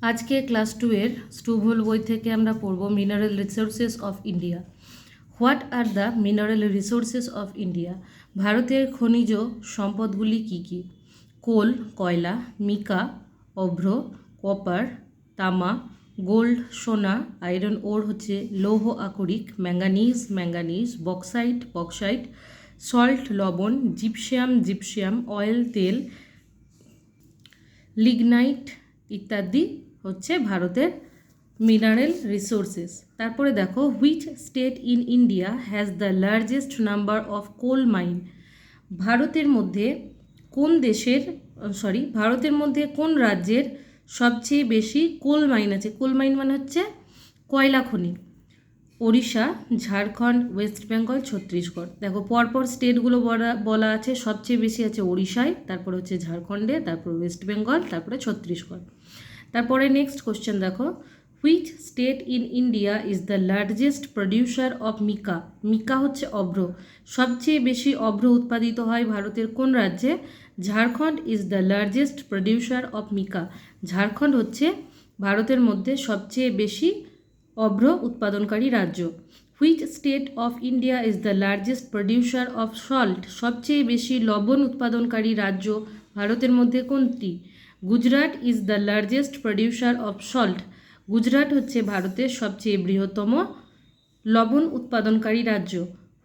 আজকে ক্লাস 2 এর স্টুভল বই থেকে আমরা পড়ব mineral resources of India. What are the mineral resources of India? ভারতের খনিজ সম্পদগুলি কি কি? কোল, কয়লা, মিকা, অভ্র, কপার, তামা, গোল্ড, সোনা, আয়রন ওর হচ্ছে লৌহ আকরিক, ম্যাঙ্গানিজ, বক্সাইট, সল্ট লবণ, জিপসিয়াম, অয়েল তেল, লিগনাইট ইত্যাদি হচ্ছে ভারতের মিনারেল রিসোর্সেস। তারপরে দেখো, which state in India has the largest number of coal mine? ভারতের মধ্যে কোন রাজ্যের সবচেয়ে বেশি কোল মাইন আছে? কোল মাইন মানে হচ্ছে কয়লা খনি। ওড়িশা, ঝাড়খণ্ড, ওয়েস্ট বেঙ্গল, ছত্তিশগড়। দেখো পরপর স্টেটগুলো বলা আছে, সবচেয়ে বেশি আছে ওড়িশায়, তারপরে হচ্ছে ঝাড়খণ্ডে, তারপর ওয়েস্ট বেঙ্গল, তারপরে ছত্তিশগড়। তারপরে নেক্সট কোশ্চেন দেখো, which state in India is the largest producer of mica? Mica হচ্ছে অভ্র। সবচেয়ে বেশি অভ্র উৎপাদিত হয় ভারতের কোন রাজ্যে? Jharkhand is the largest producer of mica. Jharkhand হচ্ছে ভারতের মধ্যে সবচেয়ে বেশি অভ্র উৎপাদনকারী রাজ্য। Which state of India is the largest producer of salt? সবচেয়ে বেশি লবণ উৎপাদনকারী রাজ্য ভারতের মধ্যে কোনটি? Gujarat is the largest producer of salt. Gujarat হচ্ছে ভারতের সবচেয়ে বৃহত্তম লবণ উৎপাদনকারী রাজ্য।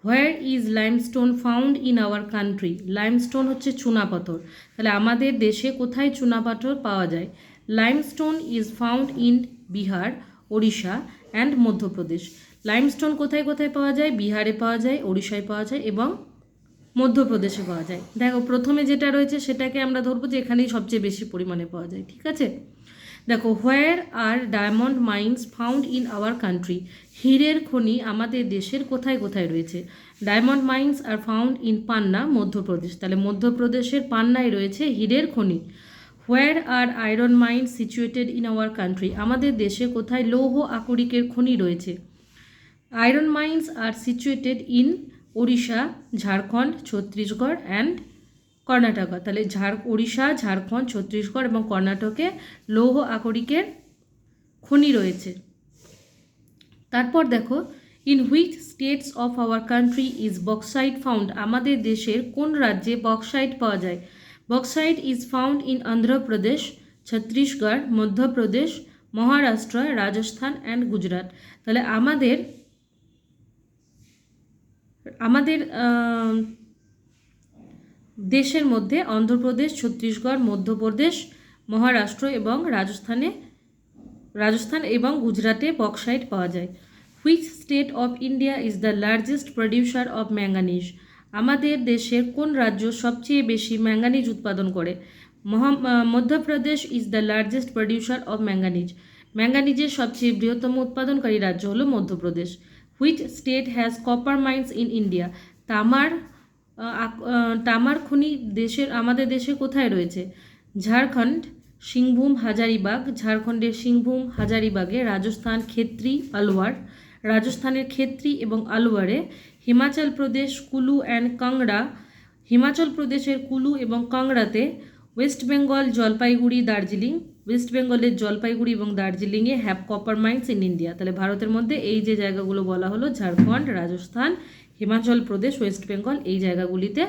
Where is limestone found in our country? Limestone হচ্ছে চুনাপাথর। তাহলে আমাদের দেশে কোথায় চুনাপাথর পাওয়া যায়? Limestone is found in Bihar, Odisha and Madhya Pradesh. Limestone কোথায় কোথায় পাওয়া যায়? বিহারে পাওয়া যায়, ওড়িশায় পাওয়া যায় এবং মধ্যপ্রদেশে পাওয়া যায়। দেখো প্রথমে যেটা রয়েছে সেটাকে আমরা ধরবো যে এখানেই সবচেয়ে বেশি পরিমাণে পাওয়া যায়, ঠিক আছে? দেখো, where are diamond mines found in our country? হীরের খনি আমাদের দেশের কোথায় কোথায় রয়েছে? Diamond mines are found in Panna, Madhya Pradesh. তাহলে মধ্যপ্রদেশের পান্নায় রয়েছে হীরের খনি। Where are iron mines situated in our country? আমাদের দেশে কোথায় লৌহ আকরিকের খনি রয়েছে? Iron mines are situated in Odisha, Jharkhand, Chhattisgarh and Karnataka. তাহলে ওড়িশা, ঝাড়খণ্ড, ছত্তিশগড় এবং কর্ণাটকে লৌহ আকরিকের খনি রয়েছে। তারপর দেখো, in which states of our country is bauxite found? আমাদের দেশের কোন রাজ্যে বক্সাইট পাওয়া যায়? Bauxite is found in Andhra Pradesh, Chhattisgarh, Madhya Pradesh, Maharashtra, Rajasthan and Gujarat. তাহলে আমাদের দেশের মধ্যে অন্ধ্রপ্রদেশ, ছত্তিশগড়, মধ্যপ্রদেশ, মহারাষ্ট্র এবং রাজস্থান এবং গুজরাটে বক্সাইট পাওয়া যায়। Which state of India is the largest producer of manganese? আমাদের দেশের কোন রাজ্য সবচেয়ে বেশি ম্যাঙ্গানিজ উৎপাদন করে? Madhya Pradesh is the largest producer of manganese. ম্যাঙ্গানিজের সবচেয়ে বৃহত্তম উৎপাদনকারী রাজ্য হলো Madhya Pradesh. Which state has copper mines in India? তামার খনি আমাদের দেশে কোথায় রয়েছে? ঝাড়খণ্ড, সিংভূম, হাজারিবাগ। ঝাড়খণ্ডের সিংভূম, হাজারিবাগে। রাজস্থানের খেত্রি এবং আলওয়ারে। হিমাচল প্রদেশ, কুলু অ্যান্ড কাংড়া। হিমাচল প্রদেশের কুলু এবং কাংড়াতে। ওয়েস্ট বেঙ্গল, জলপাইগুড়ি, দার্জিলিং। ওয়েস্ট বেঙ্গলের জলপাইগুড়ি এবং দার্জিলিংয়ে have copper mines in India. তাহলে ভারতের মধ্যে এই যে জায়গাগুলো বলা হলো, ঝাড়খণ্ড, রাজস্থান, হিমাচল প্রদেশ, ওয়েস্ট বেঙ্গল, এই জায়গাগুলিতে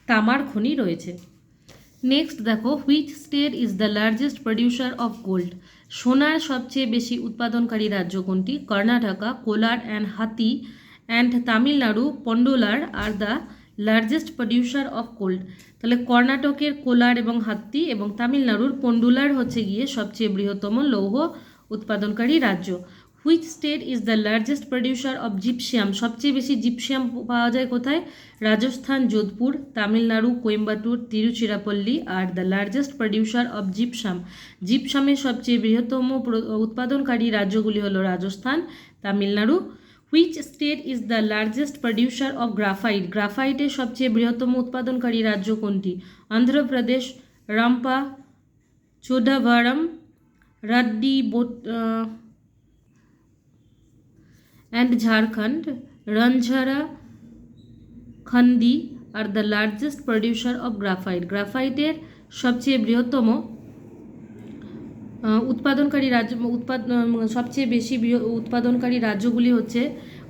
তামার খনি রয়েছে। নেক্সট দেখো, which state is the largest producer of gold? সোনার সবচেয়ে বেশি উৎপাদনকারী রাজ্য কোনটি? কর্ণাটকা, কোলার অ্যান্ড হাতি and Tamil Nadu, পন্ডুলার are the largest producer of gold. তাহলে কর্ণাটকের কোলার এবং হাতি এবং তামিলনাড়ুর পন্ডুলার হচ্ছে গিয়ে সবচেয়ে বৃহত্তম লৌহ উৎপাদনকারী রাজ্য। Which state is the largest producer of gypsum? সবচেয়ে বেশি জিপসিয়াম পাওয়া যায় কোথায়? রাজস্থান, যোধপুর, তামিলনাড়ু, কোয়েম্বাটুর, তিরুচিরাপল্লী আর দ্য লার্জেস্ট প্রডিউসার অফ জিপসামের সবচেয়ে বৃহত্তম উৎপাদনকারী রাজ্যগুলি হলো Rajasthan, Tamil Nadu. Which state is the largest producer of graphite? গ্রাফাইটের সবচেয়ে বৃহত্তম উৎপাদনকারী রাজ্য কোনটি? Andhra Pradesh, রাম্পা, চোডাভারম, রাড্ডি and Jharkhand. Ranjhara, Khandi are the largest producer of graphite. গ্রাফাইটের সবচেয়ে বৃহত্তম উৎপাদনকারী রাজ্য সবচেয়ে বেশি উৎপাদনকারী রাজ্যগুলি হচ্ছে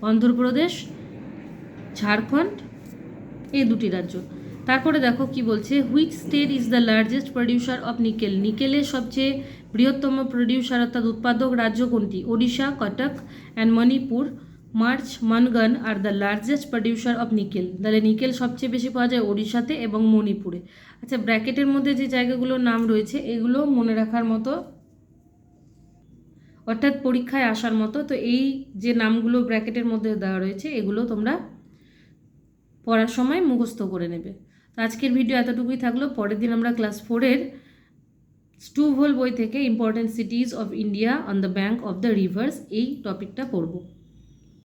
অন্ধ্রপ্রদেশ, ঝাড়খণ্ড, এই দুটি রাজ্য। তারপরে দেখো কি বলছে, which state is the largest producer of nickel, নিকেলের সবচেয়ে বৃহত্তম প্রডিউসার অর্থাৎ উৎপাদক রাজ্য কোনটি? ওড়িশা, কটক অ্যান্ড মণিপুর, মার্চ, মনগন are the largest producer of nickel. তাহলে নিকেল সবচেয়ে বেশি পাওয়া যায় ওড়িশাতে এবং মণিপুরে। আচ্ছা, ব্র্যাকেটের মধ্যে যে জায়গাগুলোর নাম রয়েছে এগুলো মনে রাখার মতো, অর্থাৎ পরীক্ষায় আসার মতো। তো এই যে নামগুলো ব্র্যাকেটের মধ্যে দেওয়া রয়েছে এগুলো তোমরা পড়ার সময় মুখস্থ করে নেবে। তো আজকের ভিডিও এতটুকুই থাকলো। পরের দিন আমরা ক্লাস 4-এর স্টুভল বই থেকে important cities of India on the bank of the rivers এই টপিকটা পড়ব।